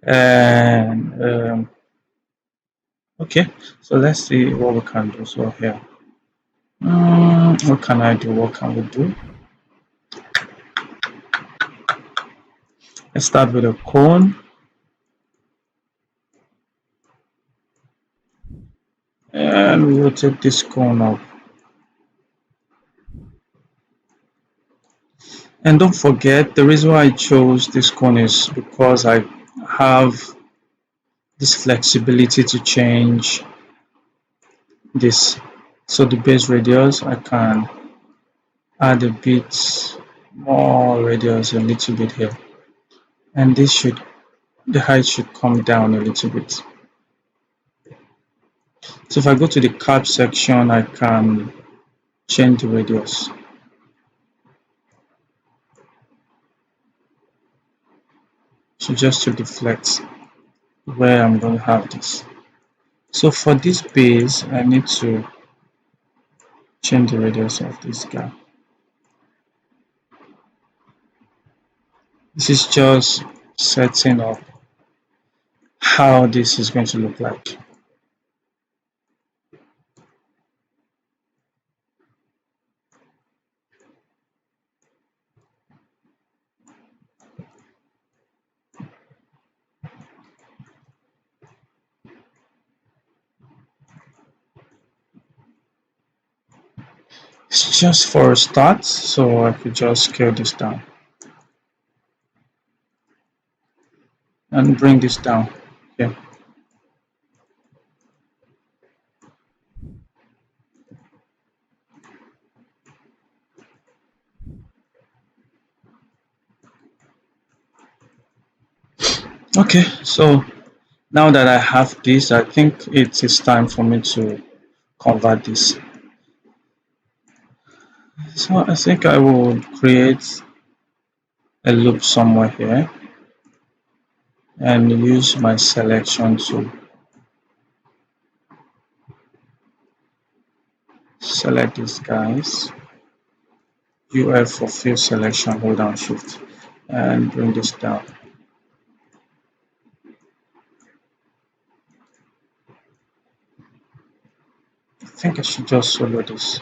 And okay, so let's see what we can do. So here, what can I do? What can we do? Let's start with a cone, and we rotate this cone up. And don't forget, the reason why I chose this cone is because I have this flexibility to change this. So the base radius, I can add a bit more radius, a little bit here, and the height should come down a little bit. So if I go to the curve section, I can change the radius. So just to deflect where I'm going to have this. So for this base, I need to change the radius of this guy. This is just setting up how this is going to look like. It's just for a start, so I could just scale this down and bring this down. Okay. Okay, so now that I have this, I think it is time for me to convert this. So I think I will create a loop somewhere here and use my selection tool. Select these guys. UF for field selection, hold down shift and bring this down. I think I should just solo this.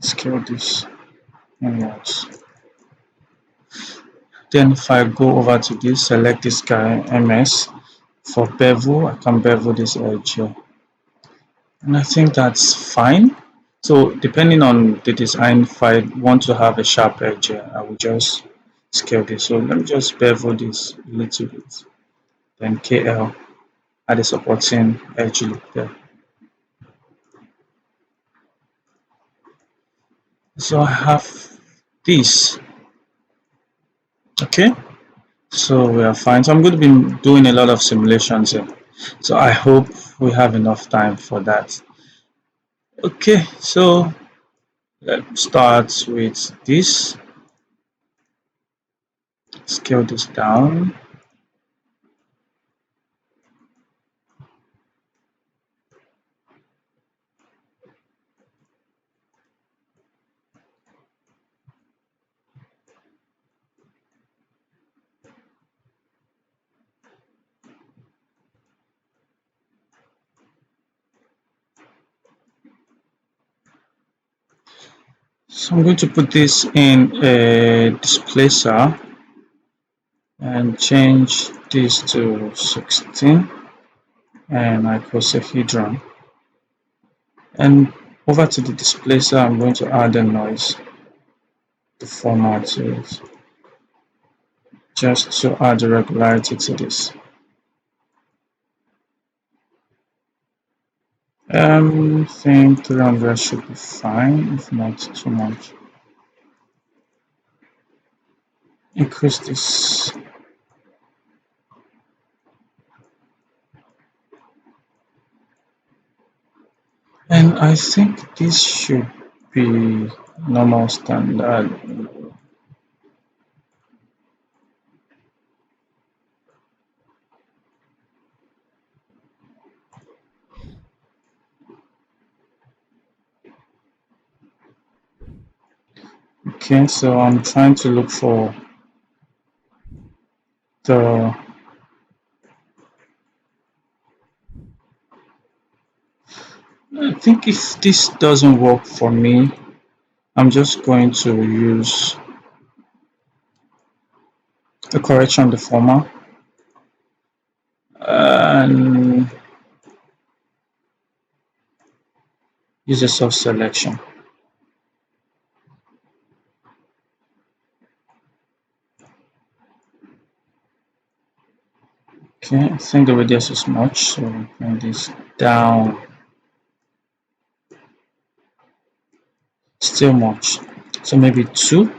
Scale this inwards. Then if I go over to this, select this guy, MS. For bevel, I can bevel this edge here. And I think that's fine. So depending on the design, if I want to have a sharp edge here, I will just scale this. So let me just bevel this a little bit. Then KL, add a supporting edge loop there. So I have this. Okay, so we are fine. So I'm going to be doing a lot of simulations here. So I hope we have enough time for that. Okay, so let's start with this. Scale this down. So I'm going to put this in a displacer and change this to 16 and icosahedron. And over to the displacer, I'm going to add a noise to format to it, just to add a regularity to this. I think 300 should be fine, if not too much. Increase this. And I think this should be normal standard. Okay, so I'm trying to look for the I think if this doesn't work for me, I'm just going to use a correction deformer and use a source selection. Okay, I think the radius is much, so bring this down. Still much, so maybe 2.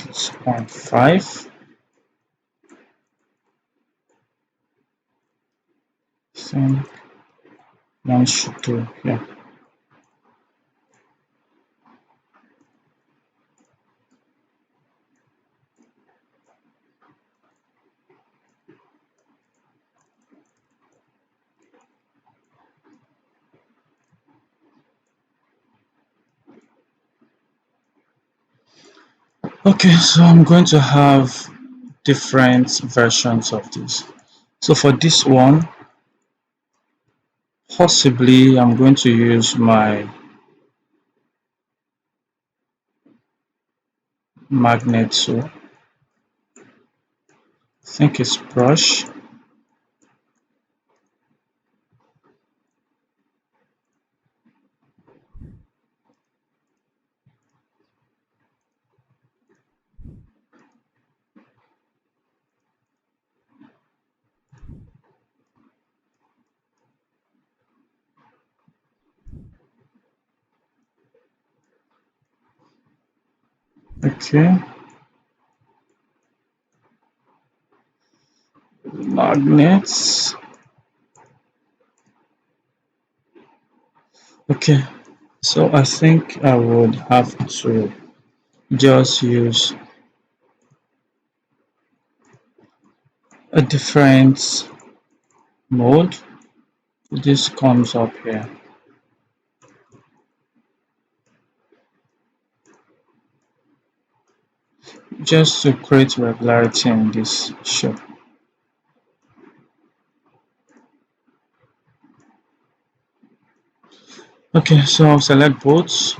It's 0.5. So one should do, yeah. Okay, so I'm going to have different versions of this. So for this one, possibly I'm going to use my magnet tool. I think it's brush. Okay, magnets. Okay, so I think I would have to just use a different mode. This comes up here just to create regularity in this shape. Okay, so I'll select both.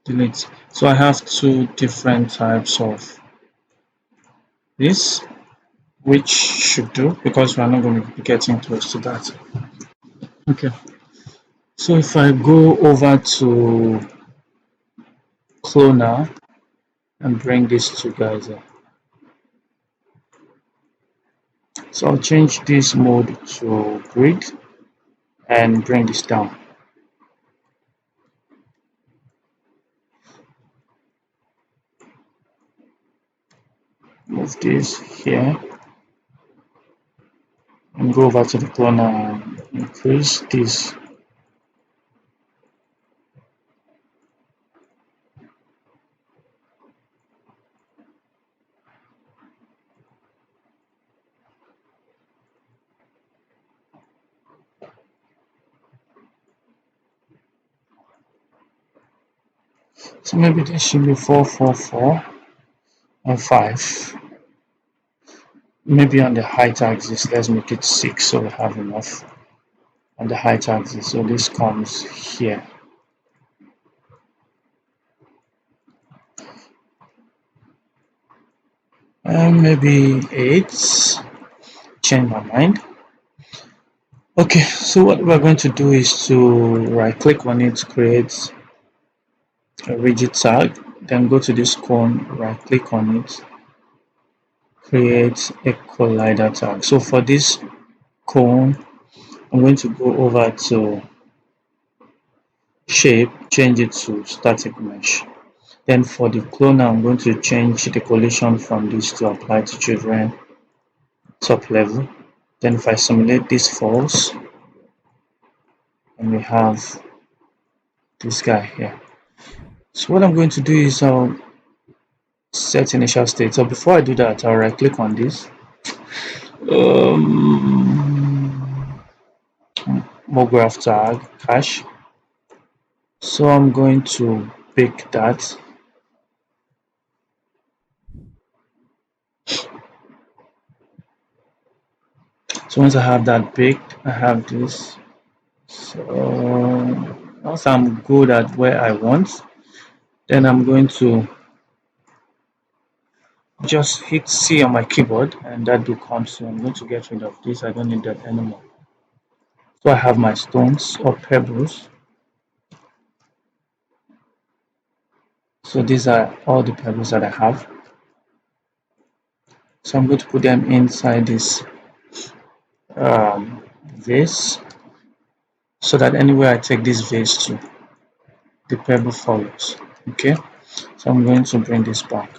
Delete. So I have 2 different types of this, which should do because we're not going to be getting close to that. Okay, so if I go over to cloner and bring these 2 guys up, so I'll change this mode to grid and bring this down. Move this here and go over to the cloner and increase this. So maybe this should be 444 and 5. Maybe on the height axis, let's make it 6 so we have enough on the height axis. So this comes here. And maybe 8. Change my mind. Okay, so what we're going to do is to right click on it, create a rigid tag, then go to this cone, right click on it, create a collider tag. So for this cone, I'm going to go over to shape, change it to static mesh. Then for the cloner, I'm going to change the collision from this to apply to children top level. Then if I simulate this false, and we have this guy here. So what I'm going to do is I'll set initial state. So before I do that, I'll right click on this. More graph tag cache. So I'm going to pick that. So once I have that picked, I have this. So once I'm good at where I want, then I'm going to just hit C on my keyboard and that will come. So I'm going to get rid of this. I don't need that anymore. So I have my stones or pebbles. So these are all the pebbles that I have. So I'm going to put them inside this vase so that anywhere I take this vase to, the pebble follows. Okay, so I'm going to bring this back.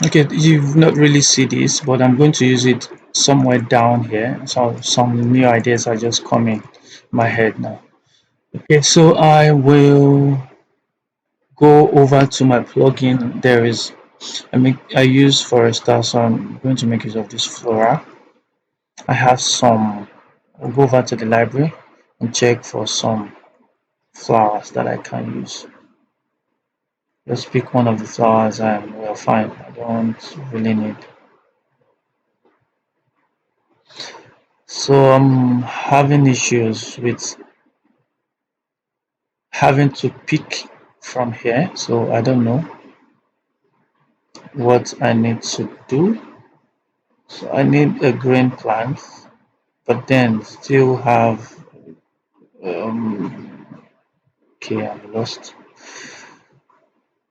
Okay, you've not really see this, but I'm going to use it somewhere down here. So some new ideas are just coming my head now. Okay, so I will go over to my plugin. There is I use Forester, so I'm going to make use of this Flora. I have some. I'll go over to the library and check for some flowers that I can use. Just pick one of the flowers and we're fine. I don't really need. So I'm having issues with having to pick from here. So I don't know what I need to do. So I need a green plant, but then still have okay, I'm lost.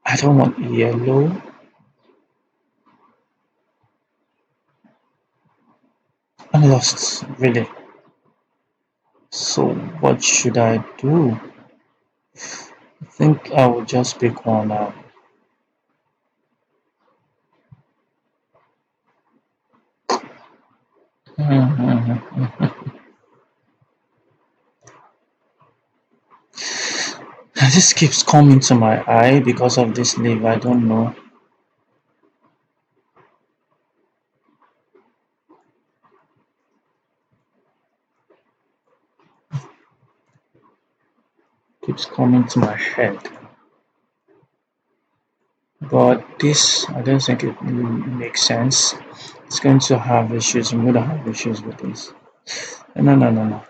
I don't want yellow. I'm lost, really. So what should I do? I think I will just pick one out. This keeps coming to my eye because of this leaf. I don't know. Keeps coming to my head. But this, I don't think it makes sense. It's going to have issues. I'm going to have issues with this. No, no, no, no.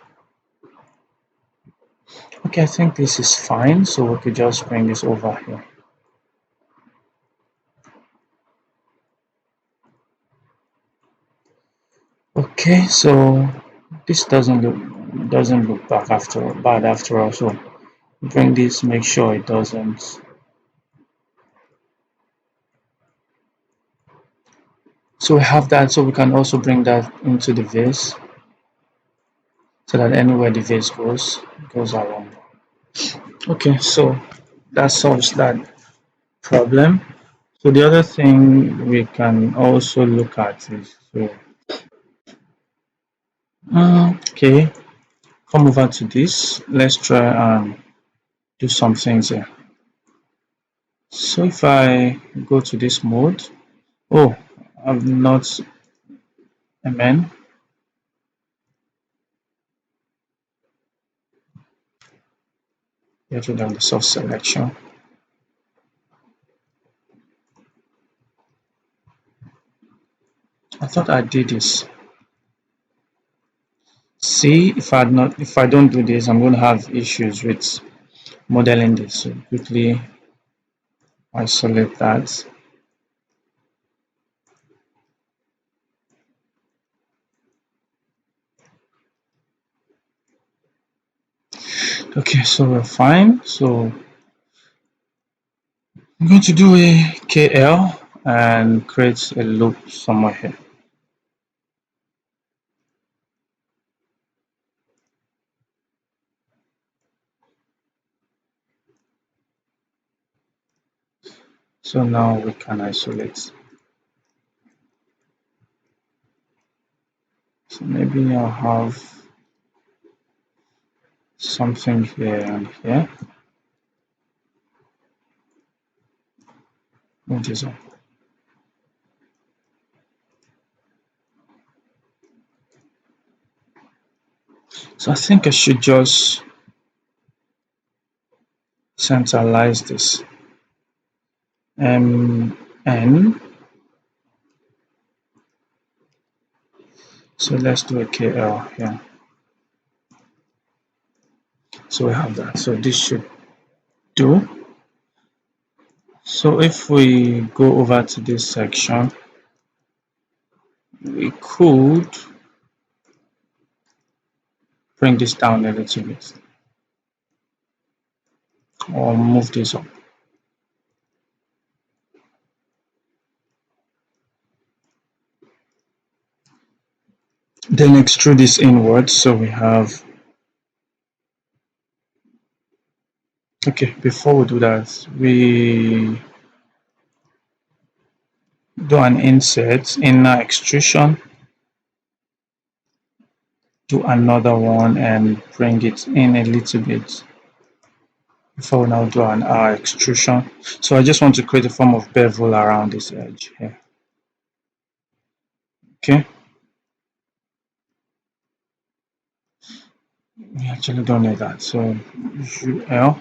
Okay, I think this is fine. So we could just bring this over here. Okay, so this doesn't look bad after all. So bring this, make sure it doesn't. So we have that, so we can also bring that into the vase so that anywhere the vase goes around. Okay, so that solves that problem. So the other thing we can also look at is okay, come over to this. Let's try and do some things here. So if I go to this mode, oh, I've not amen. Get rid of the soft selection. I thought I did this. See, if I don't do this, I'm going to have issues with modeling this. So quickly isolate that. Okay, so we're fine. So I'm going to do a KL and create a loop somewhere here. So now we can isolate. So maybe I'll have something here and here. Move this up. So I think I should just centralize this. N. So let's do a KL here. So we have that. So this should do. So if we go over to this section, we could bring this down a little bit or move this up. Then extrude this inwards. So we have, okay, before we do that, we do an insert, inner extrusion, do another one and bring it in a little bit before we now do an extrusion. So I just want to create a form of bevel around this edge here. Okay. We actually don't need that. So UL.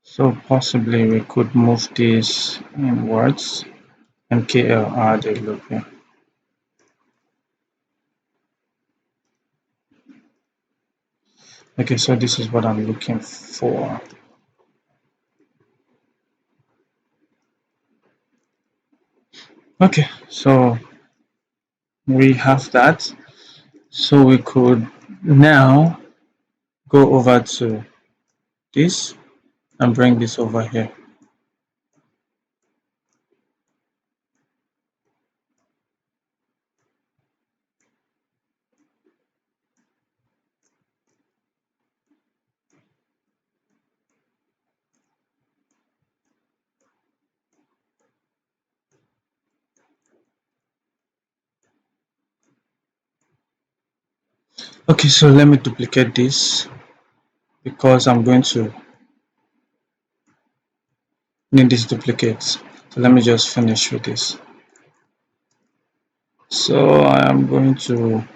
So possibly we could move this inwards and KL add a loop here. Okay, so this is what I'm looking for. Okay, so we have that. So we could now go over to this and bring this over here. Okay, so let me duplicate this because I'm going to need these duplicates. So let me just finish with this. So I am going to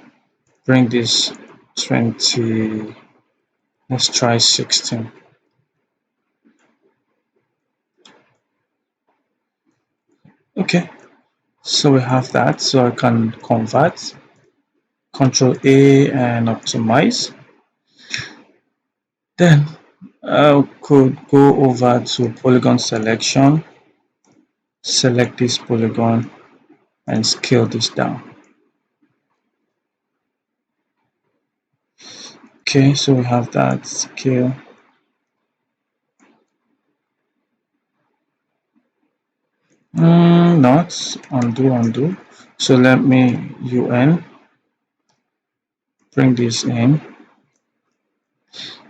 bring this 20, let's try 16. Okay, so we have that. So I can convert, Control A and optimize. Then I could go over to polygon selection, select this polygon and scale this down. Okay, so we have that scale. Not undo. So let me UN bring this in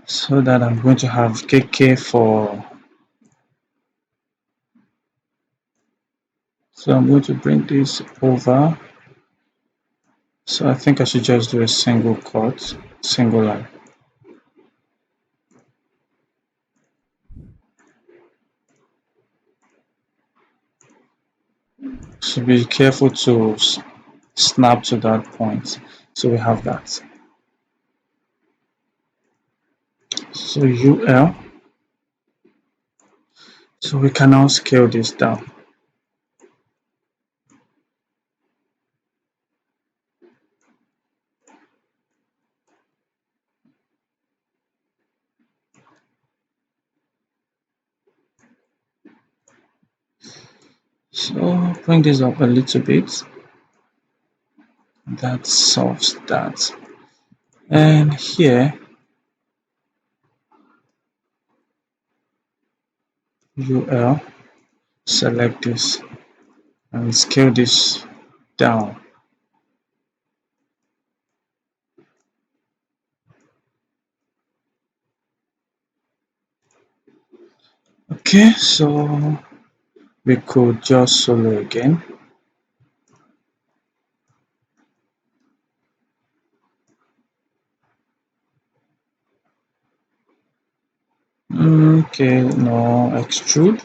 so that I'm going to have KK for. So I'm going to bring this over. So I think I should just do a single cut, single line. So be careful to snap to that point. So we have that. So UL. So we can now scale this down. So bring this up a little bit. That solves that. And here, UL, select this and scale this down. Okay, so we could just solo again. Okay, no, extrude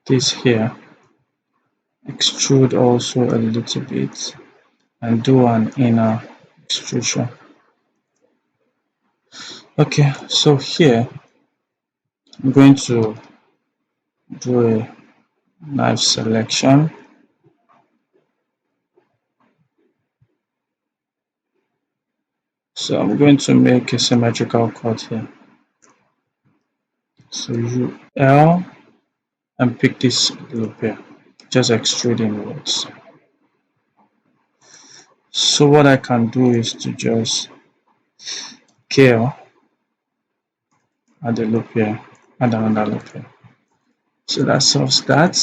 this here, extrude also a little bit, and do an inner extrusion. Okay, so here I'm going to do a knife selection. So I'm going to make a symmetrical cut here. So UL and pick this loop here, just extrude inwards. So what I can do is to just KL, add a loop here, add another loop here. So that solves that.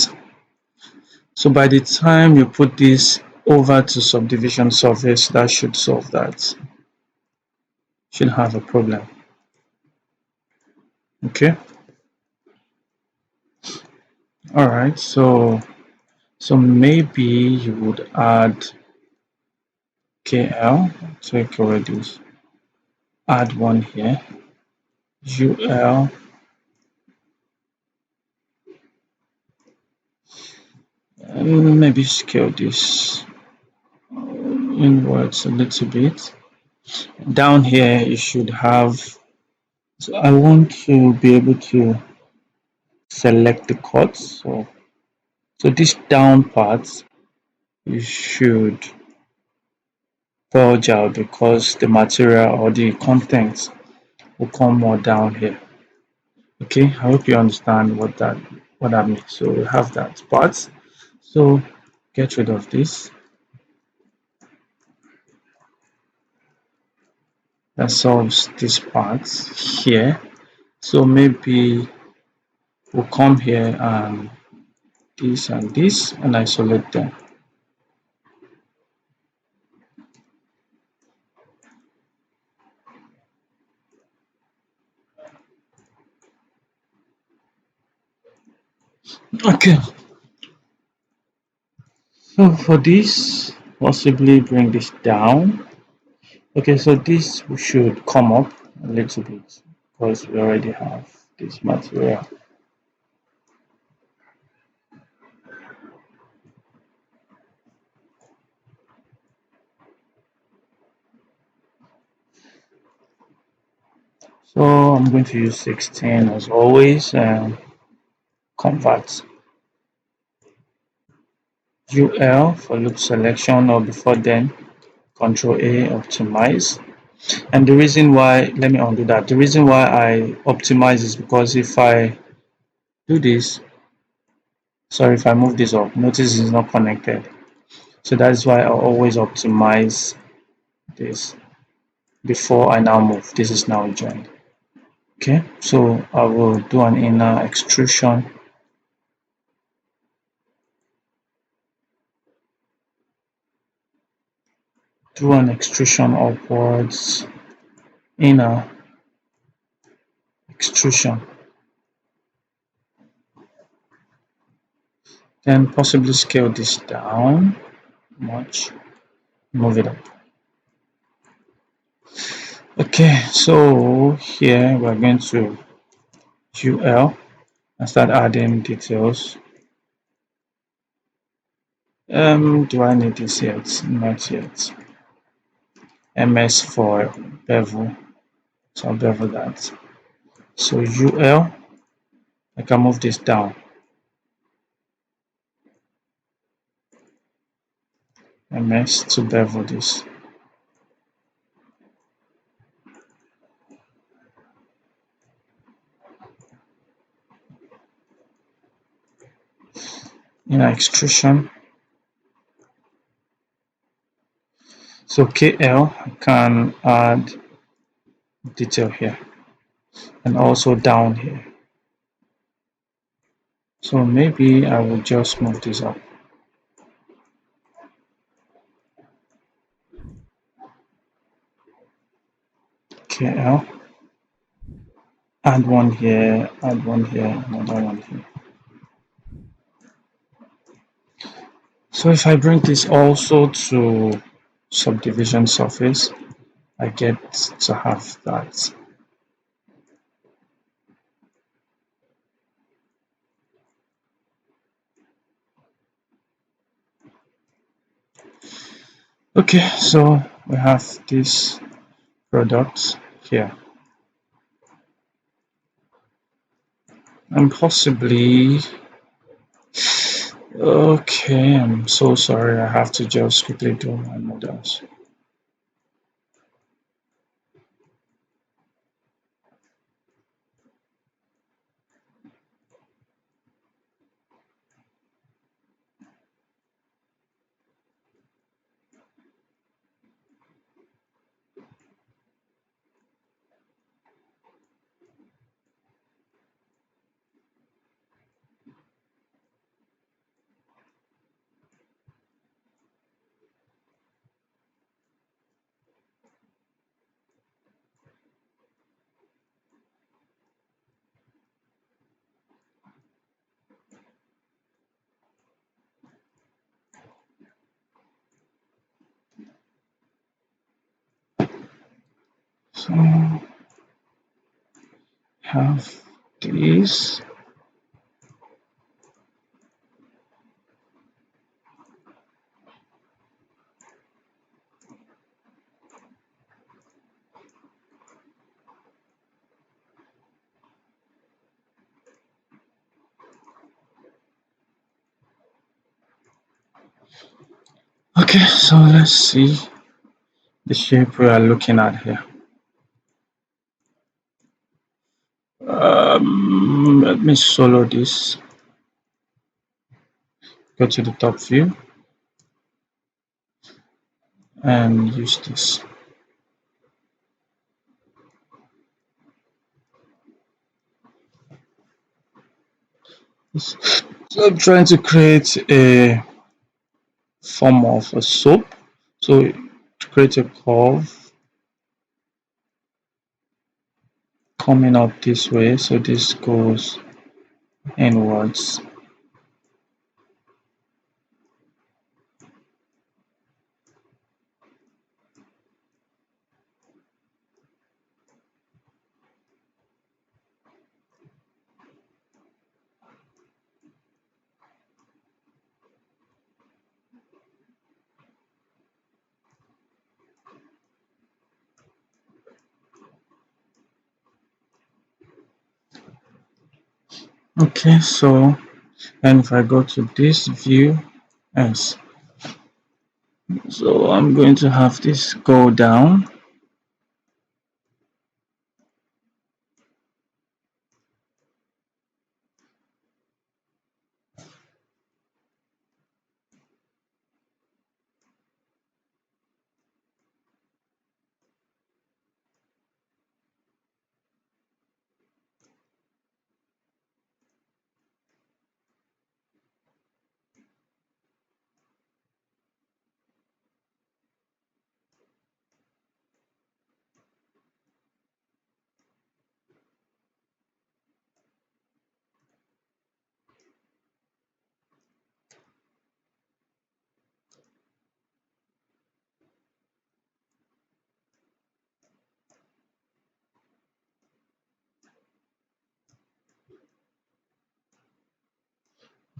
So by the time you put this over to subdivision surface, that should solve that. Shouldn't have a problem. Okay. All right. So maybe you would add KL. Take away this. Add one here. UL. Maybe scale this inwards a little bit. Down here, you should have. So I want to be able to select the cuts. So this down part, you should bulge out because the material or the contents will come more down here. Okay, I hope you understand what that means. So we have that part. So get rid of this. That solves this part here. So maybe we'll come here and this and isolate them. Okay. So for this, possibly bring this down. Okay, so this should come up a little bit because we already have this material. So I'm going to use 16 as always and convert UL for loop selection, or before then Control A, optimize. And the reason why, let me undo that. The reason why I optimize is because if I do this, sorry, if I move this up, notice it's not connected. So that's why I always optimize this before I now move. This is now joined. Okay, so I will do an inner extrusion. Do an extrusion upwards, inner extrusion. Then possibly scale this down much, move it up. Okay, so here we're going to UL and start adding details. Do I need this yet? Not yet. MS for bevel, so I'll bevel that. So UL, I can move this down. MS to bevel this. Inner extrusion. So KL, I can add detail here and also down here. So maybe I will just move this up. KL, add one here, another one here. So if I bring this also to subdivision surface, I get to have that. Okay, so we have this product here, and possibly, okay, I'm so sorry, I have to just quickly do my models. So have these. Okay, so let's see the shape we are looking at here. Let me solo this. Go to the top view and use this. So I'm trying to create a form of a soap. So to create a curve coming up this way, so this goes inwards. Okay, so and if I go to this view, yes, so I'm going to have this go down.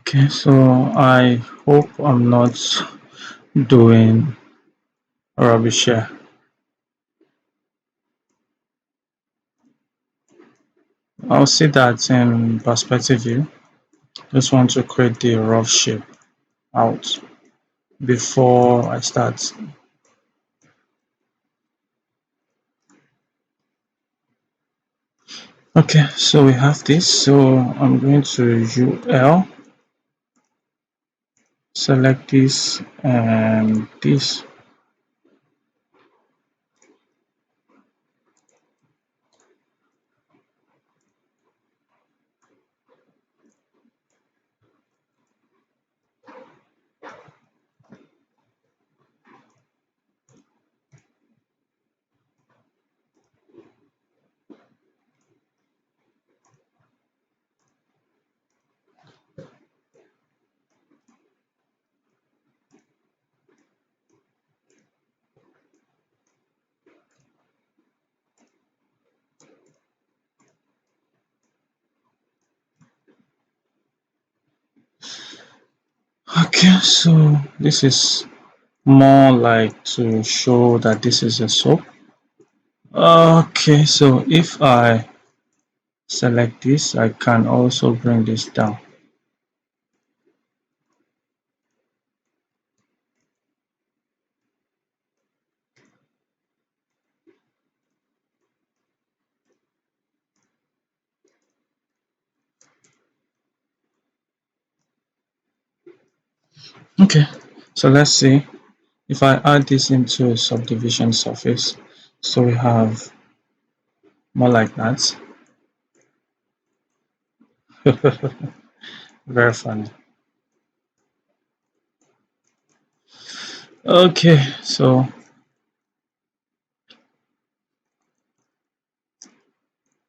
Okay, so I hope I'm not doing rubbish here. I'll see that in perspective view. Just want to create the rough shape out before I start. Okay, so we have this. So I'm going to UL, select this and this. Okay, so this is more like to show that this is a soap. Okay, so if I select this, I can also bring this down. Okay, so let's see if I add this into a subdivision surface. So we have more like that. Very funny. Okay, so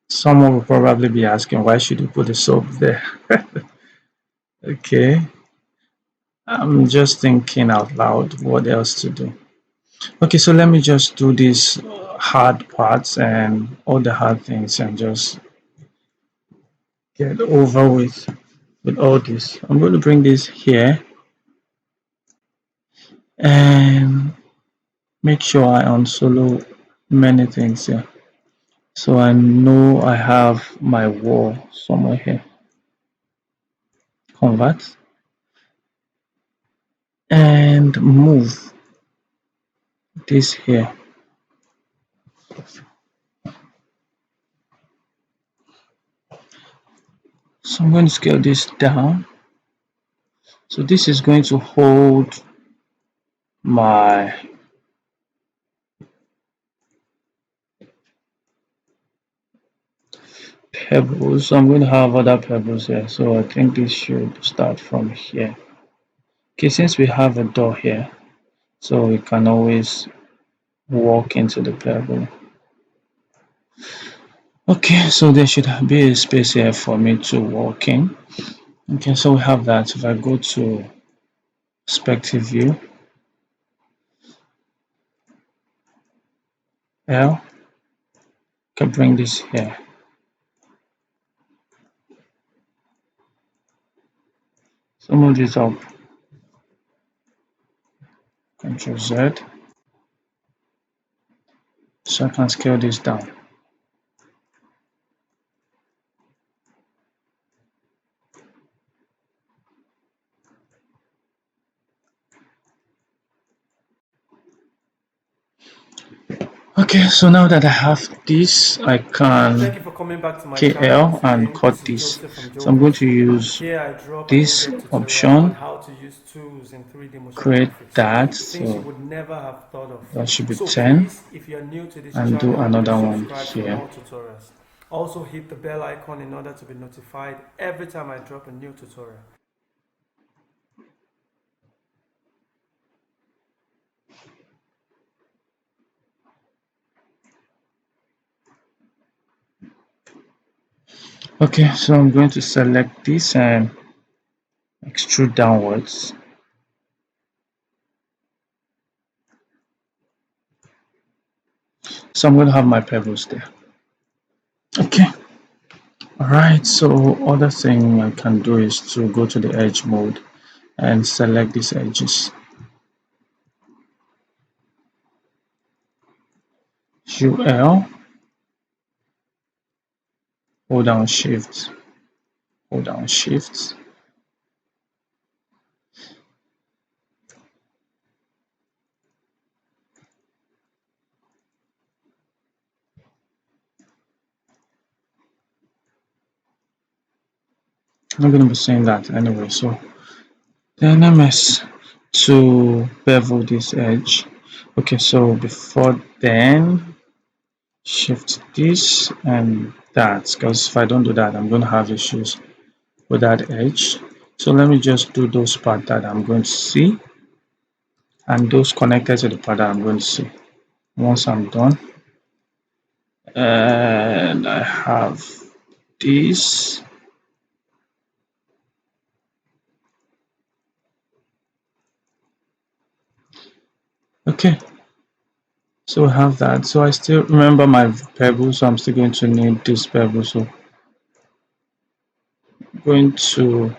someone will probably be asking, why should you put the soap there? Okay, I'm just thinking out loud what else to do. Okay, so let me just do these hard parts and all the hard things and just get over with all this. I'm going to bring this here and make sure I unsolo many things here. So I know I have my wall somewhere here. Convert and move this here. So I'm going to scale this down. So this is going to hold my pebbles. So I'm going to have other pebbles here. So I think this should start from here. Okay, since we have a door here, so we can always walk into the pebble. Okay, so there should be a space here for me to walk in. Okay, so we have that. If I go to perspective view, L, can bring this here. So move this up. Control Z. So I can scale this down. Okay, so now that I have this, I can Thank you for coming back to my KL channel once and again. cut This is this. Joseph from So I'm going to Jouleconcepts. use Here I drop an this in-depth tutorial on option, how to use tools in 3D motion create graphics, that. things you So would never have thought of. that should be So 10 please, if you're new to this and do channel, another one subscribe for here. more tutorials. Also hit the bell icon in order to be notified every time I drop a new tutorial. Okay, so I'm going to select this and extrude downwards. So I'm going to have my pebbles there. Okay. Alright, so other thing I can do is to go to the edge mode and select these edges. UL, hold down shift, hold down shift. I'm going to be saying that anyway. So then MS to bevel this edge. Okay, so before then, shift this and that, because if I don't do that, I'm going to have issues with that edge. So let me just do those parts that I'm going to see and those connected to the part that I'm going to see. Once I'm done, and I have this. Okay, so I have that. So I still remember my pebble, so I'm still going to need this pebble. So I'm going to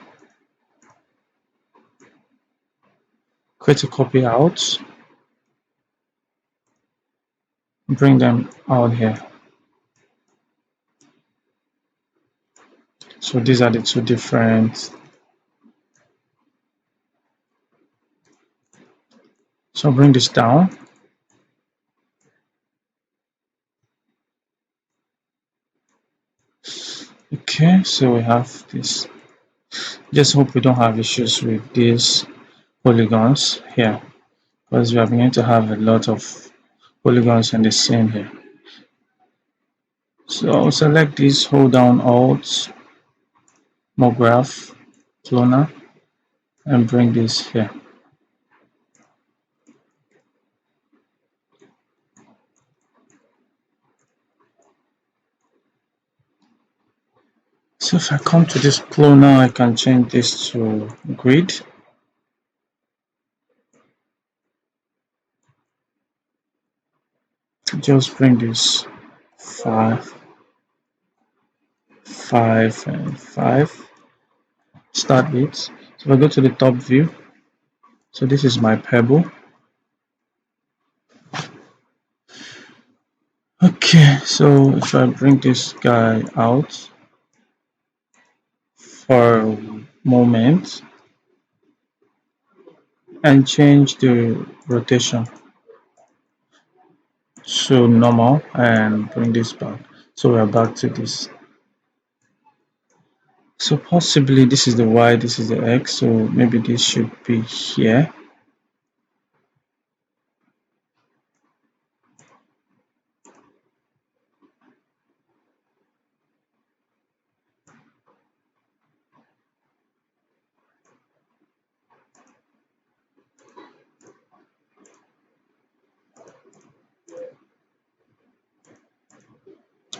create a copy out, bring them out here. So these are the two different. So bring this down. Okay, so we have this. Just hope we don't have issues with these polygons here, because we are going to have a lot of polygons in the scene here. So I'll select this, hold down Alt, Graph, Cloner, and bring this here. So if I come to this cloner, I can change this to grid. Just bring this 5, 5, and 5. Start with. So if I go to the top view, so this is my pebble. Okay, so if I bring this guy out for a moment and change the rotation to normal and bring this back, so we're back to this. So possibly this is the Y, this is the X, so maybe this should be here.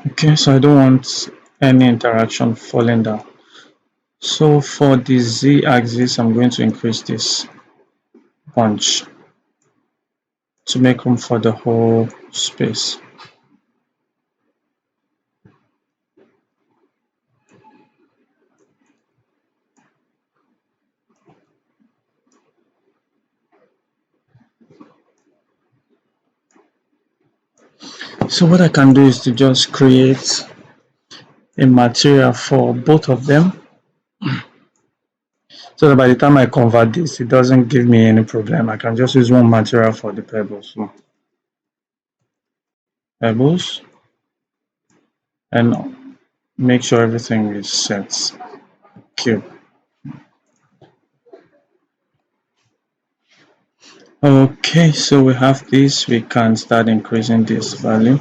Okay, so I don't want any interaction falling down. So for the Z axis, I'm going to increase this bunch to make room for the whole space. So what I can do is to just create a material for both of them, so that by the time I convert this, it doesn't give me any problem. I can just use one material for the pebbles. So pebbles, and make sure everything is set. Cube. Okay, so we have this. We can start increasing this value.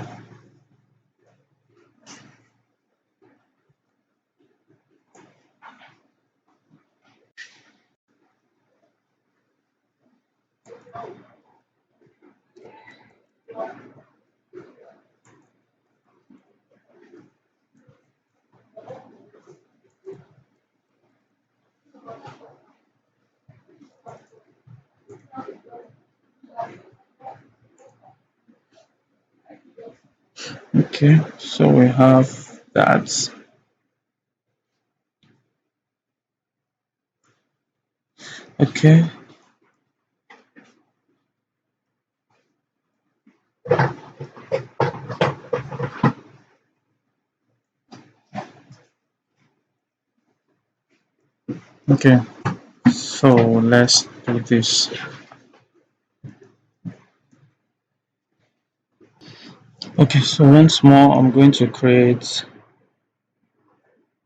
Okay, so we have that. Okay. Okay, so let's do this. Okay, so once more, I'm going to create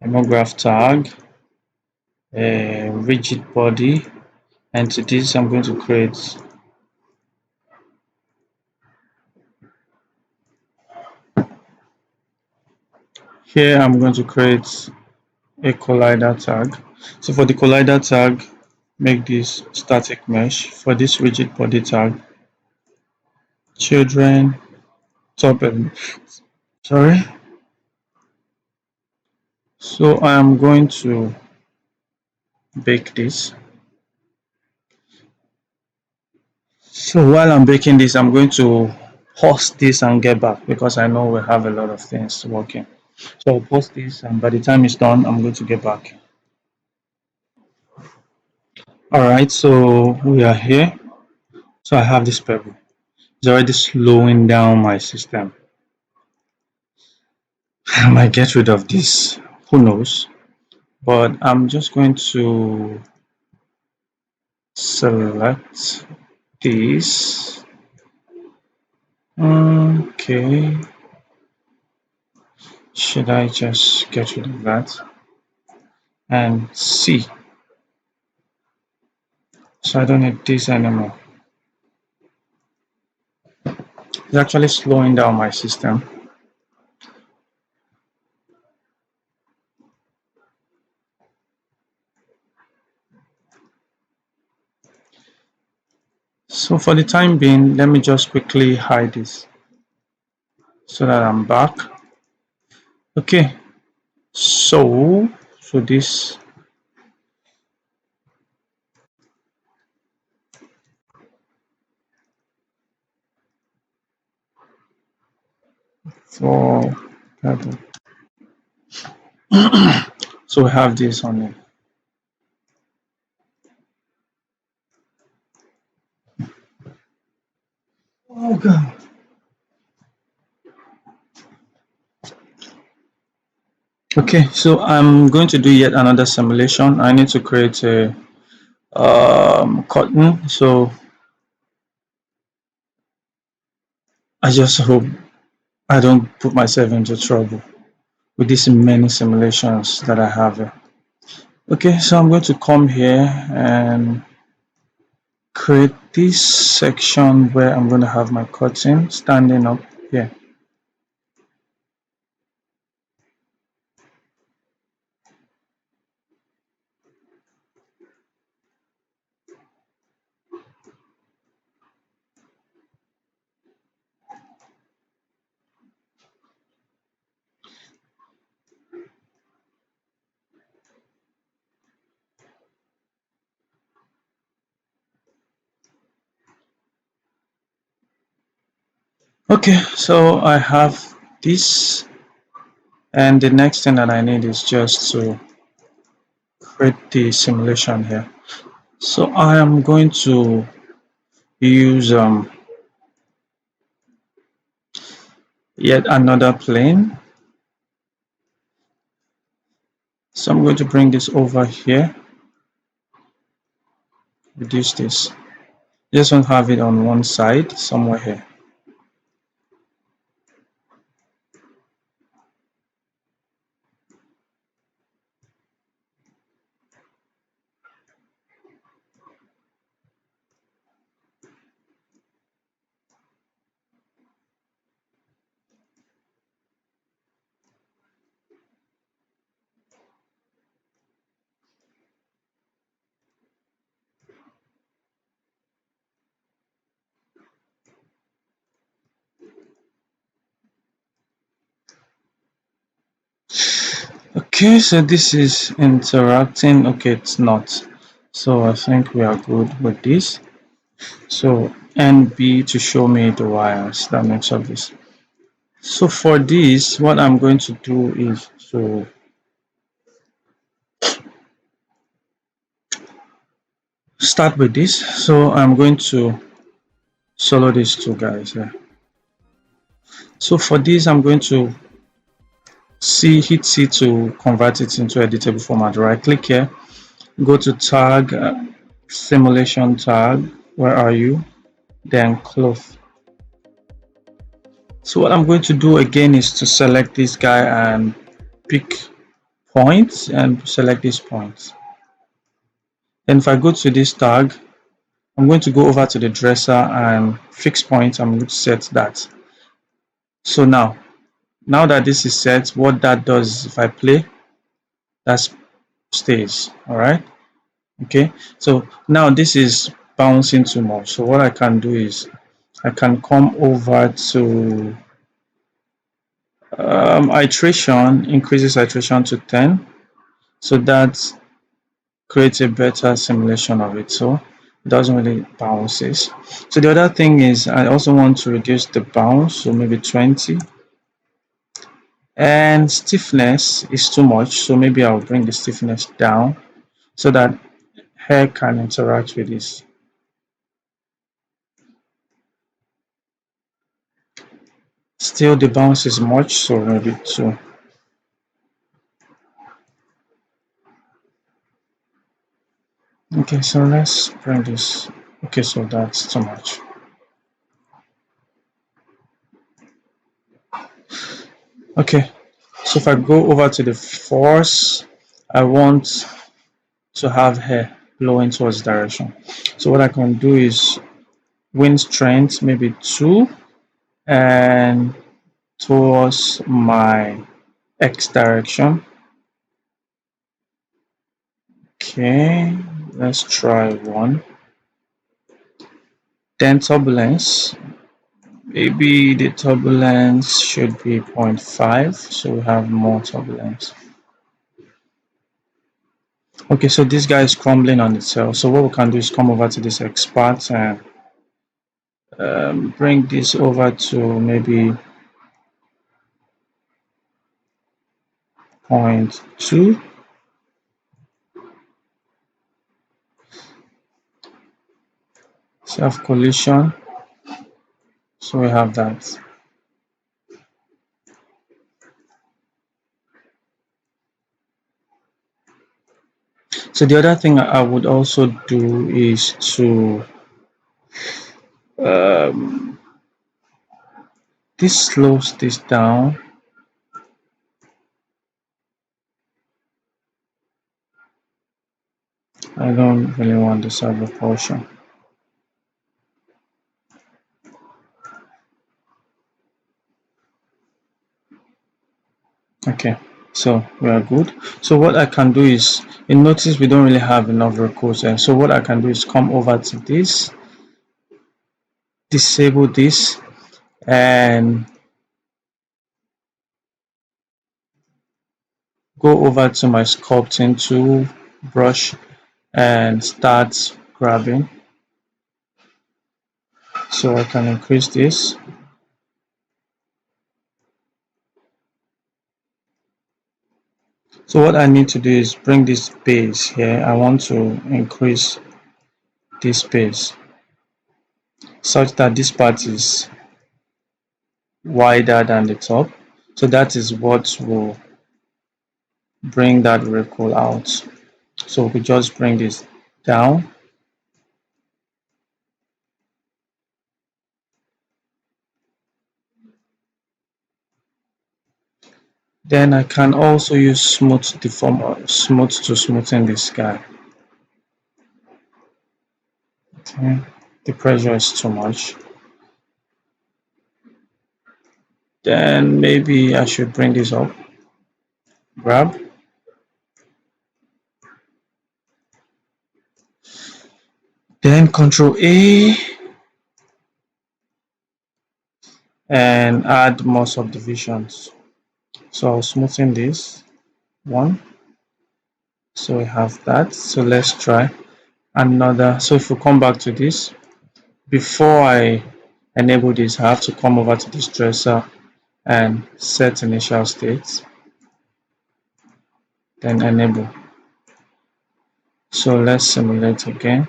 a graph tag, a rigid body, and to this, I'm going to create here. I'm going to create a collider tag. So for the collider tag, make this static mesh. For this rigid body tag, children, top and sorry. So I am going to bake this. So while I'm baking this, I'm going to pause this and get back, because I know we have a lot of things working. So I'll pause this, and by the time it's done, I'm going to get back. All right, so we are here. So I have this pebble. It's already slowing down my system. I might get rid of this, who knows? But I'm just going to select this. Okay, should I just get rid of that and see? So I don't need this anymore. It's actually slowing down my system. So for the time being, let me just quickly hide this so that I'm back. Okay, so this for purple. So we have this on it. Oh god. Okay, so I'm going to do yet another simulation. I need to create a curtain. So I just hope I don't put myself into trouble with these many simulations that I have here. Okay, so I'm going to come here and create this section where I'm going to have my curtain standing up here. Okay, so I have this, and the next thing that I need is just to create the simulation here. So I am going to use yet another plane. So I'm going to bring this over here, reduce this. Just want to have it on one side somewhere here. Okay, so this is interacting. Okay, it's not. So I think we are good with this. So NB to show me the wires that makes up this. So for this, what I'm going to do is to start with this. So I'm going to solo these two guys here. So for this, I'm going to hit C to convert it into editable format. Right click here, go to tag, simulation tag. Where are you? Then close. So what I'm going to do again is to select this guy and pick points and select these points. Then if I go to this tag, I'm going to go over to the dresser and fix point. I'm going to set that. So now that this is set, what that does, if I play, that stays. All right. Okay. So now this is bouncing too much. So what I can do is I can come over to iteration, increases iteration to 10. So that creates a better simulation of it. So it doesn't really bounces. So the other thing is I also want to reduce the bounce, so maybe 20. And stiffness is too much, so maybe I'll bring the stiffness down so that hair can interact with this. Still the bounce is much, so maybe 2. Okay, so let's bring this. Okay, so that's too much. Okay, so if I go over to the force, I want to have hair blowing towards direction. So what I can do is wind strength maybe 2 and towards my x direction. Okay, let's try 1. Then turbulence. Maybe the turbulence should be 0.5, so we have more turbulence. Okay, so this guy is crumbling on itself. So what we can do is come over to this expert and bring this over to maybe 0.2. Self collision. So we have that. So the other thing I would also do is to this slows this down. I don't really want the server portion. Okay, so we are good. So what I can do is, you notice we don't really have enough records there. So what I can do is come over to this, disable this, and go over to my sculpting tool, brush, and start grabbing. So I can increase this. So what I need to do is bring this base here. I want to increase this base such that this part is wider than the top. So that is what will bring that recall out. So we just bring this down. Then I can also use smooth deform smooth to smoothen this guy. Okay, the pressure is too much. Then maybe I should bring this up. Grab. Then Control A and add more subdivisions. So I'll smoothen this one. So we have that. So let's try another. So if we come back to this, before I enable this, I have to come over to this dresser and set initial state, then enable. So let's simulate again.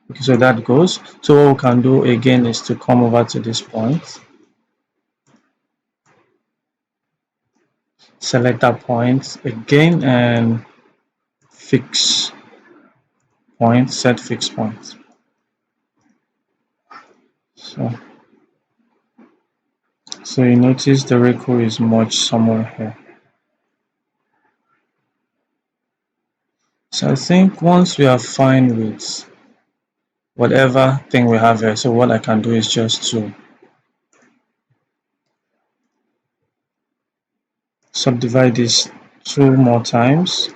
Okay, so that goes. So what we can do again is to come over to this point, select that point again and fix point, set fix point. So you notice the recoil is much somewhere here. So I think once we are fine with whatever thing we have here, so what I can do is just to subdivide this 2 more times,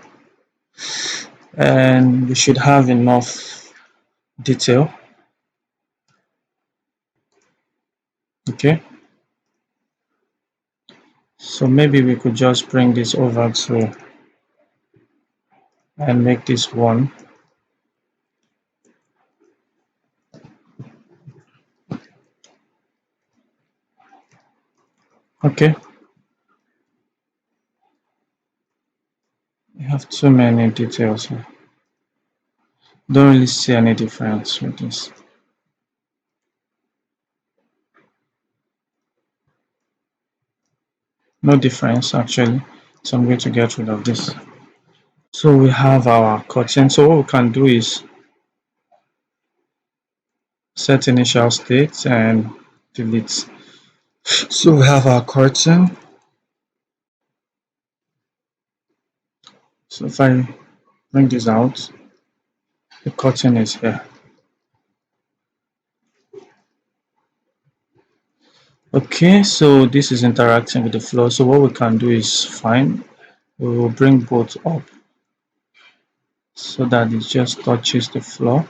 and we should have enough detail. Okay, so maybe we could just bring this over to and make this 1. Okay, we have too many details here. Don't really see any difference with this. No difference actually. So I'm going to get rid of this. So we have our curtain. So what we can do is set initial state and delete. So we have our curtain. So if I bring this out, the curtain is here. Okay, so this is interacting with the floor. So what we can do is fine. We will bring both up so that it just touches the floor.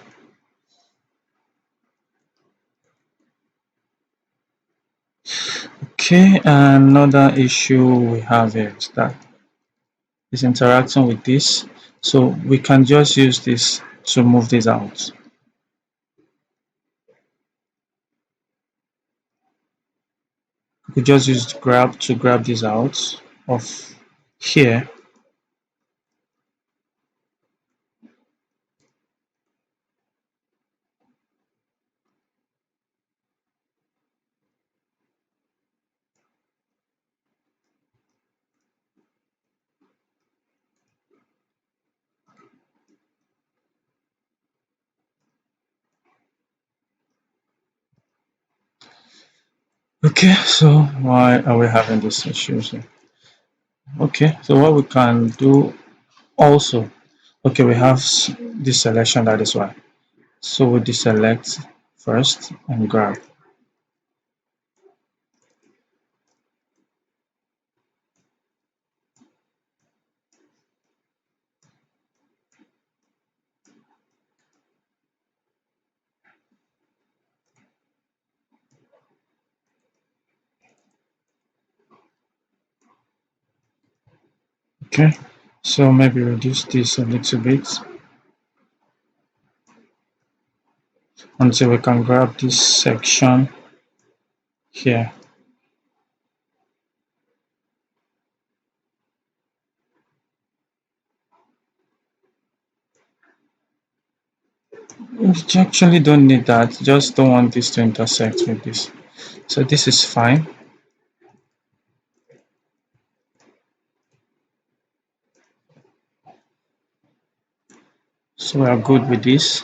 Okay, another issue we have is that it's interacting with this. So we can just use this to move this out. We could just use grab to grab this out of here. Okay, so why are we having these issues here? Okay, so what we can do also, okay, we have this selection, that is why. So we deselect first and grab. Okay, so maybe reduce this a little bit until we can grab this section here. We actually don't need that, just don't want this to intersect with this. So this is fine. So we are good with this.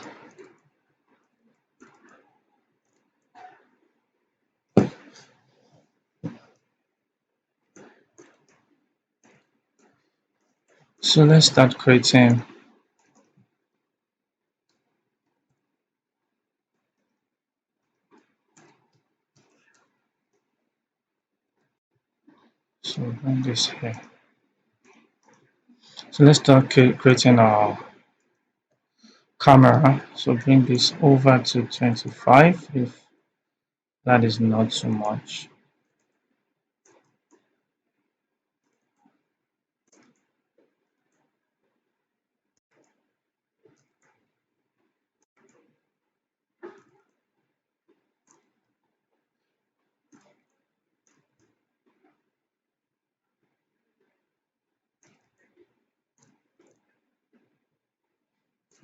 So let's start creating. So bring this here. So let's start creating our camera. So bring this over to 25 if that is not too much.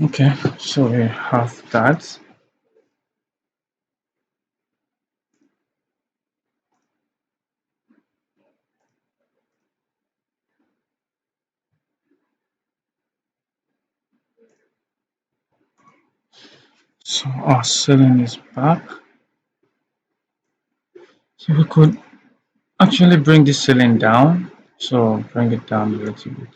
Okay, so we have that. So our ceiling is back. So we could actually bring the ceiling down. So bring it down a little bit.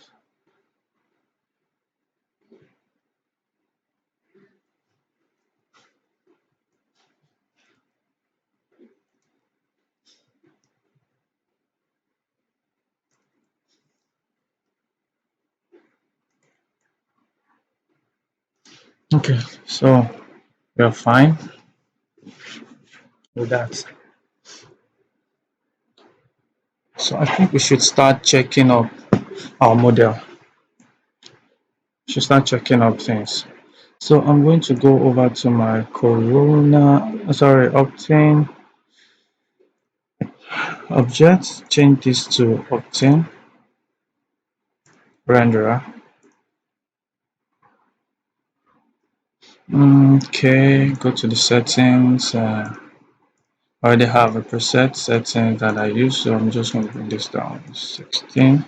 Okay, so we are fine with that. So I think we should start checking up our model. Should start checking up things. So I'm going to go over to my Octane object, change this to Octane renderer. Okay, go to the settings, I already have a preset setting that I use, so I'm just going to bring this down 16,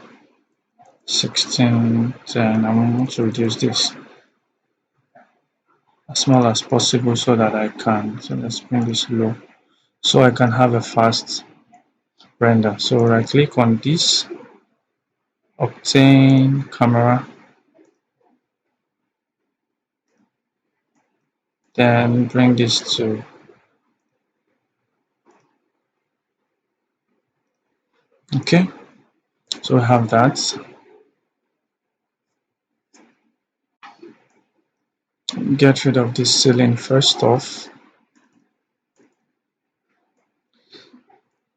16, 10. I'm going to reduce this as small as possible so that I can. So let's bring this low so I can have a fast render. So right click on this, obtain camera, then bring this to okay. So we have that. Get rid of this ceiling first off.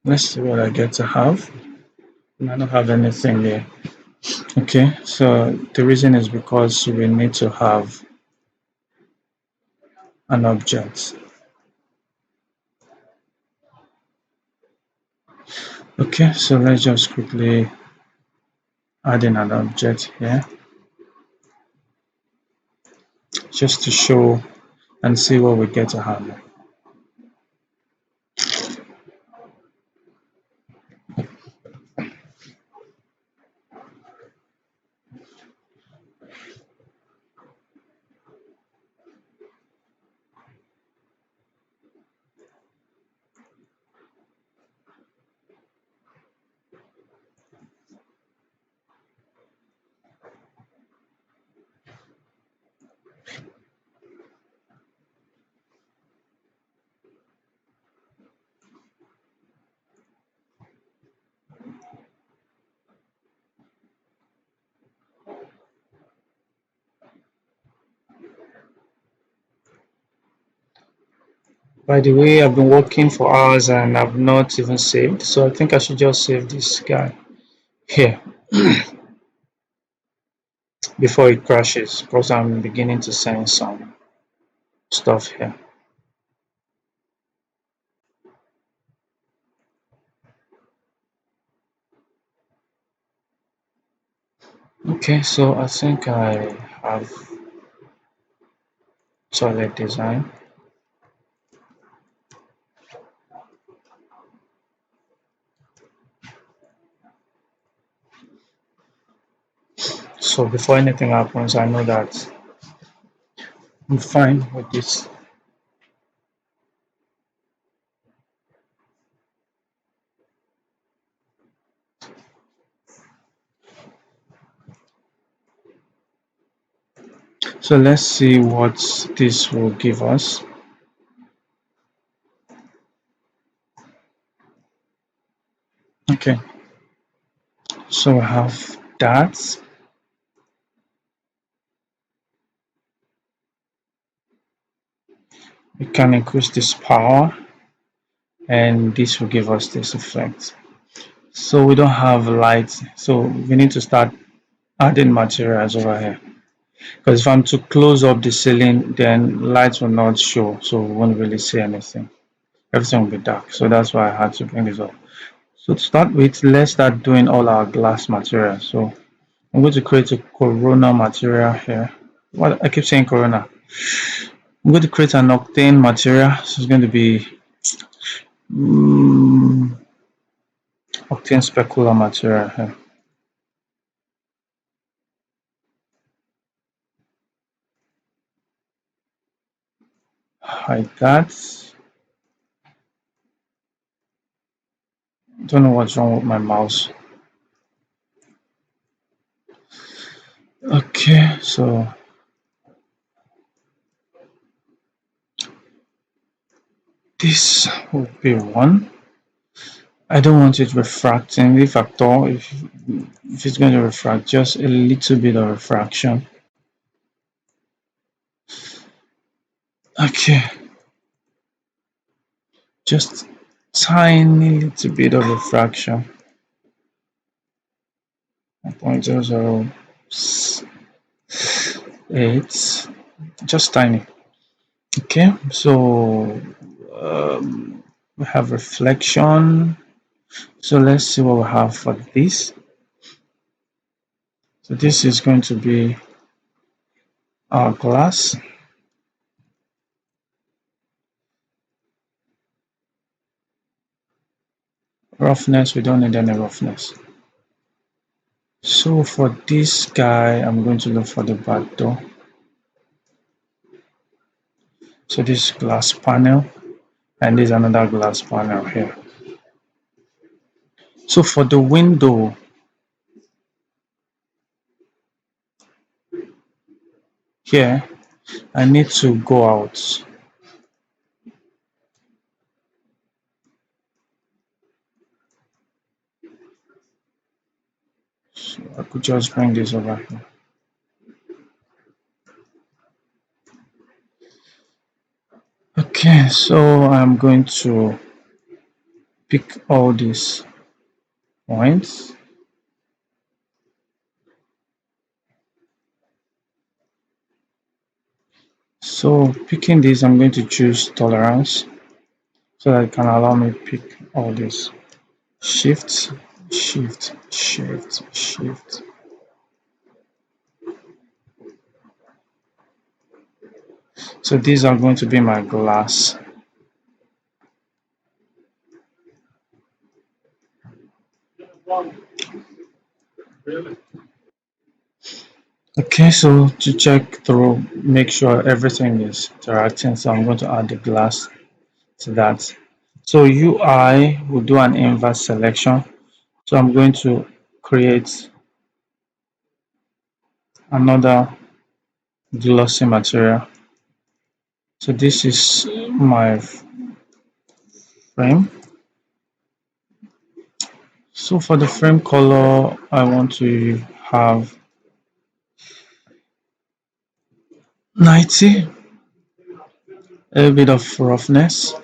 Let's see what I get to have. I don't have anything here. Okay, so the reason is because we need to have an object. Okay, so let's just quickly add in an object here just to show and see what we get to have. By the way, I've been working for hours and I've not even saved, so I think I should just save this guy here before it crashes because I'm beginning to sense some stuff here. Okay, so I think I have toilet design. So before anything happens, I know that I'm fine with this. So let's see what this will give us. Okay, so we have that. We can increase this power and this will give us this effect. So we don't have light, so we need to start adding materials over here. Because if I'm to close up the ceiling, then light will not show, so we won't really see anything. Everything will be dark. So that's why I had to bring this up. So to start with, let's start doing all our glass materials. So I'm going to create a corona material here. What I keep saying corona. I'm going to create an octane material. So it's going to be octane specular material here. Like that. Don't know what's wrong with my mouse. Okay, so this will be one. I don't want it refracting. If at all, if it's going to refract, just a little bit of refraction. Okay, just tiny little bit of refraction. 0.008, just tiny. Okay, so we have reflection. So let's see what we have for this. So this is going to be our glass. 。Roughness, we don't need any roughness. So for this guy, I'm going to look for the back door. So this glass panel, and there's another glass panel here. So for the window, here, I need to go out. So I could just bring this over here. Okay, so I'm going to pick all these points. So picking this, I'm going to choose tolerance so that it can allow me pick all this. Shift, shift, shift, shift. So these are going to be my glass. Okay, so to check through, make sure everything is interacting. So I'm going to add the glass to that. So UI will do an inverse selection. So I'm going to create another glossy material. So this is my frame. So for the frame color, I want to have 90, a little bit of roughness.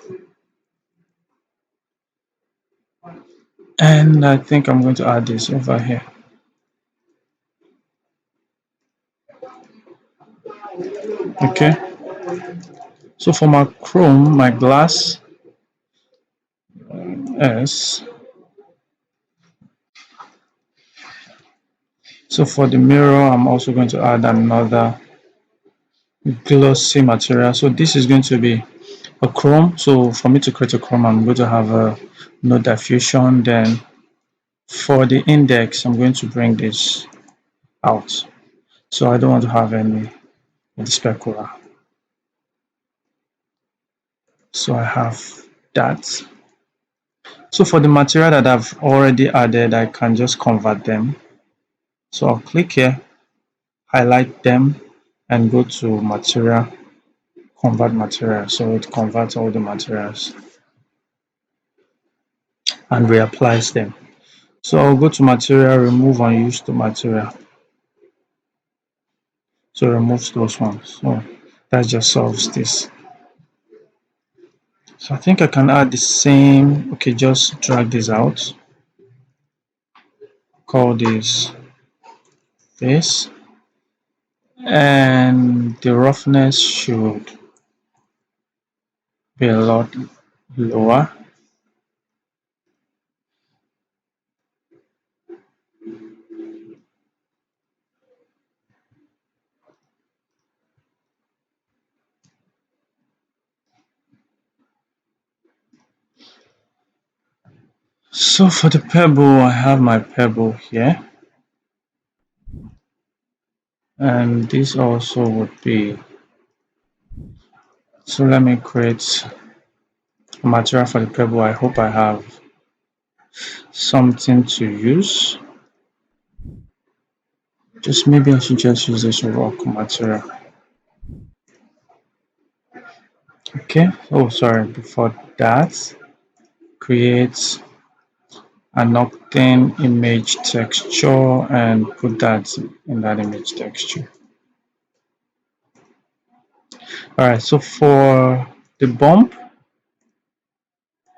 And I think I'm going to add this over here. Okay. So for my chrome, my glass is. So for the mirror, I'm also going to add another glossy material. So this is going to be a chrome. So for me to create a chrome, I'm going to have a no diffusion. Then for the index, I'm going to bring this out. So I don't want to have any of the specular. So I have that. So for the material that I've already added, I can just convert them. So I'll click here, highlight them, and go to material, convert material. So it converts all the materials and reapplies them. So I'll go to material, remove unused to material. So removes those ones. So that just solves this. So I think I can add the same. Okay, just drag this out. Call this face. And the roughness should be a lot lower. So for the pebble, I have my pebble here. And this also would be, so let me create a material for the pebble. I hope I have something to use. Just maybe I should just use this rock material. Okay, oh sorry, before that, create an octane image texture and put that in that image texture. Alright, so for the bump,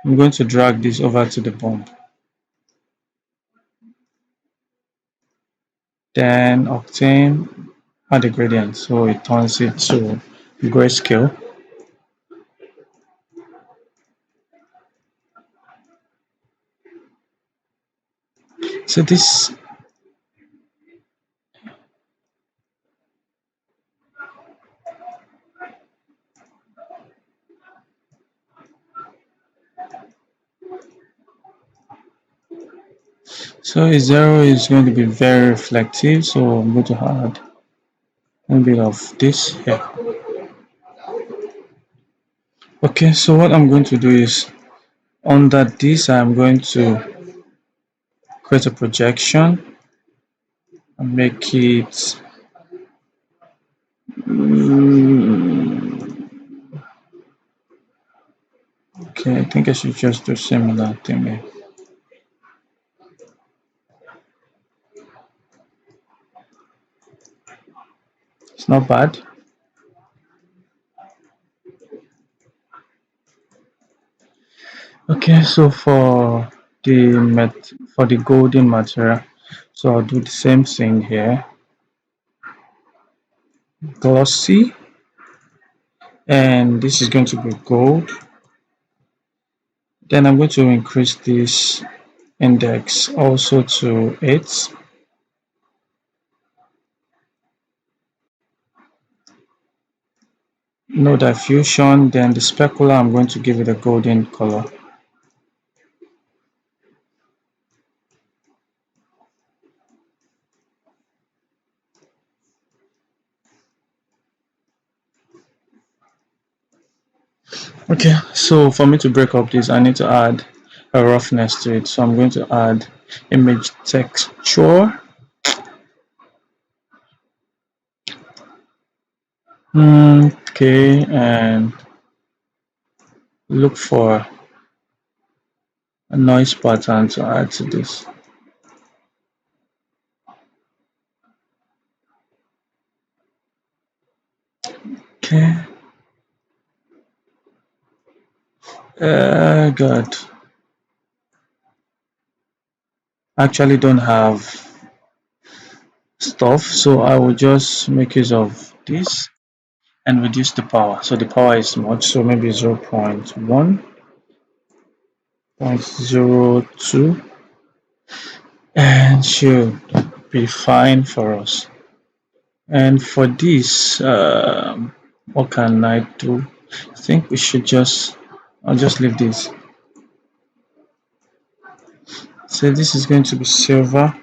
I'm going to drag this over to the bump. Then octane, add the gradient, so it turns it to grayscale. So this, So a zero is going to be very reflective, so I'm going to add a bit of this here. Okay, so what I'm going to do is under this I'm going to create a projection and make it okay. I think I should just do similar thing here. It's not bad. Okay, so for the golden material, so I'll do the same thing here. Glossy, and this is going to be gold. Then I'm going to increase this index also to 8. No diffusion. Then the specular, I'm going to give it a golden color. Okay, so for me to break up this, I need to add a roughness to it. So I'm going to add image texture. Okay, and look for a noise pattern to add to this. Okay. Good. I actually don't have stuff, so I will just make use of this and reduce the power. So the power is much, so maybe 0 0.1, 0.02, and should be fine for us. And for this, what can I do? I think we should I'll just leave this. So this is going to be silver.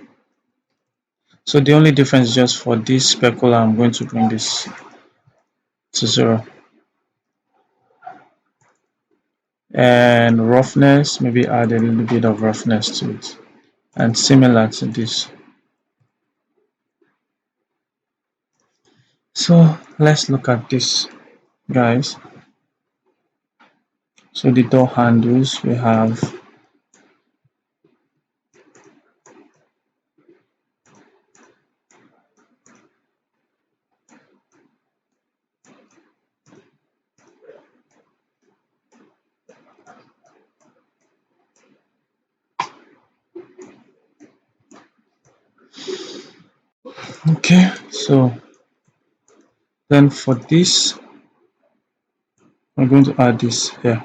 So the only difference is just for this specular, I'm going to bring this to 0. And roughness, maybe add a little bit of roughness to it. And similar to this. So let's look at this, guys. So the door handles, we have okay. So then for this, we're going to add this here.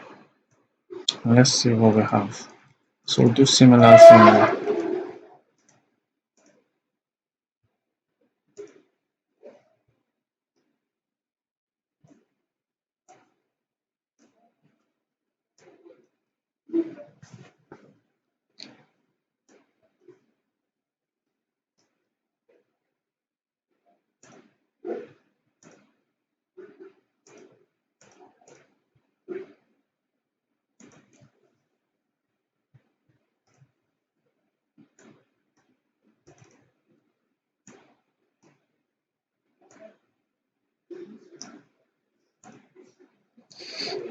And let's see what we have. So do similar thing.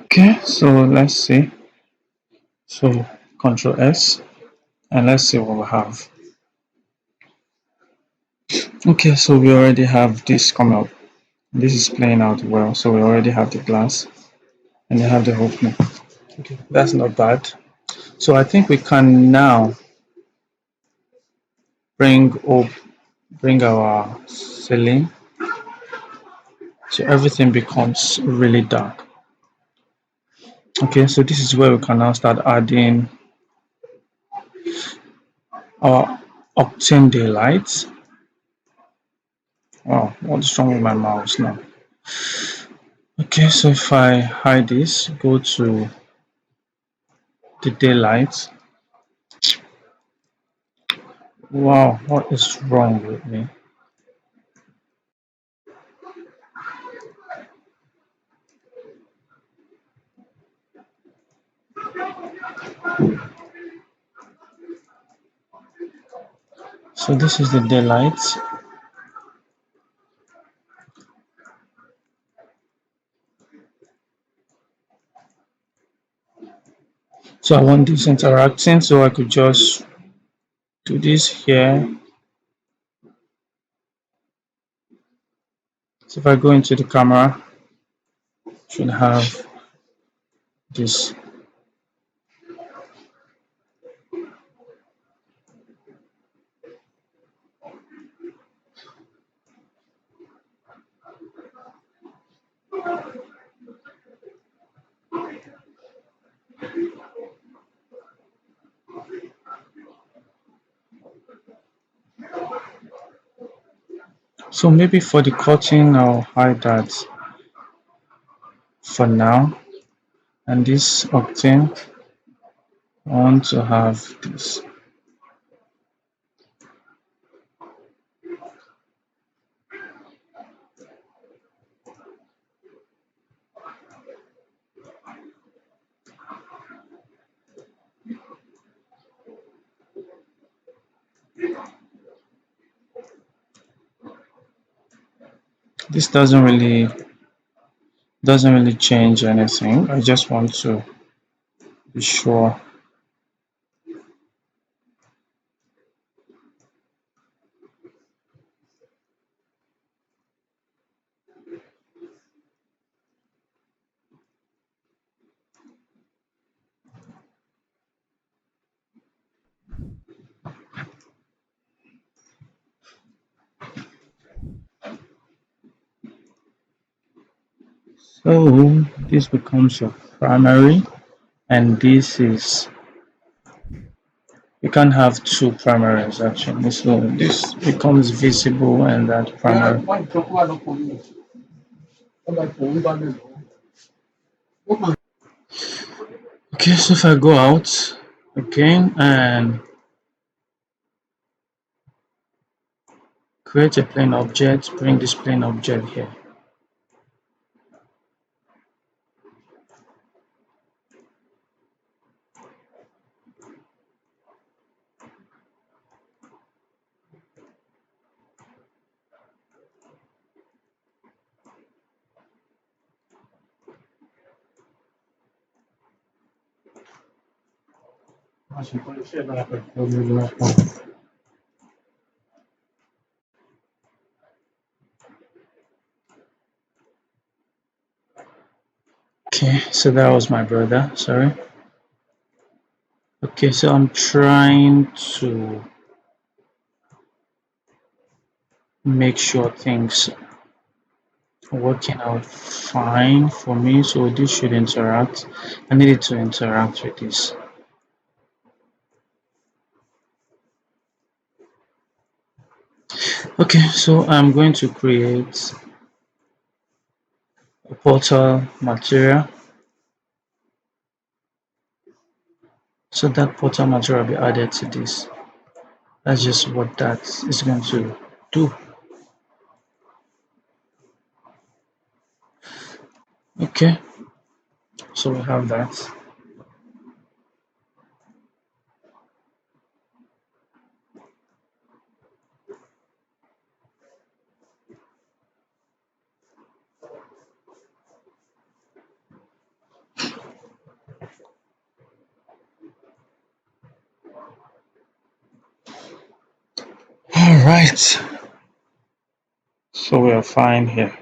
Okay, so let's see. So Control S, and let's see what we have. Okay, so we already have this come up. This is playing out well, so we already have the glass and you have the opening. Okay, that's not bad. So I think we can now bring up bring our ceiling so everything becomes really dark. Okay, so this is where we can now start adding our octane daylight. Wow, what's wrong with my mouse now? Okay, so if I hide this, go to the daylight, Wow, what is wrong with me? So this is the daylight. So I want this interacting, so I could just do this here. So if I go into the camera, should have this. So maybe for the cutting, I'll hide that for now. And this octane, I want to have this. This doesn't really change anything. I just want to be sure. So this becomes your primary, and this is, you can't have two primaries actually. So this becomes visible and that primary. Okay, so if I go out again and create a plane object, bring this plane object here. Okay, so that was my brother, sorry. Okay, so I'm trying to make sure things are working out fine for me. So this should interact. I need it to interact with this. Okay, so I'm going to create a portal material. So that portal material will be added to this. That's just what that is going to do. Okay, so we have that. All right, so we are fine here.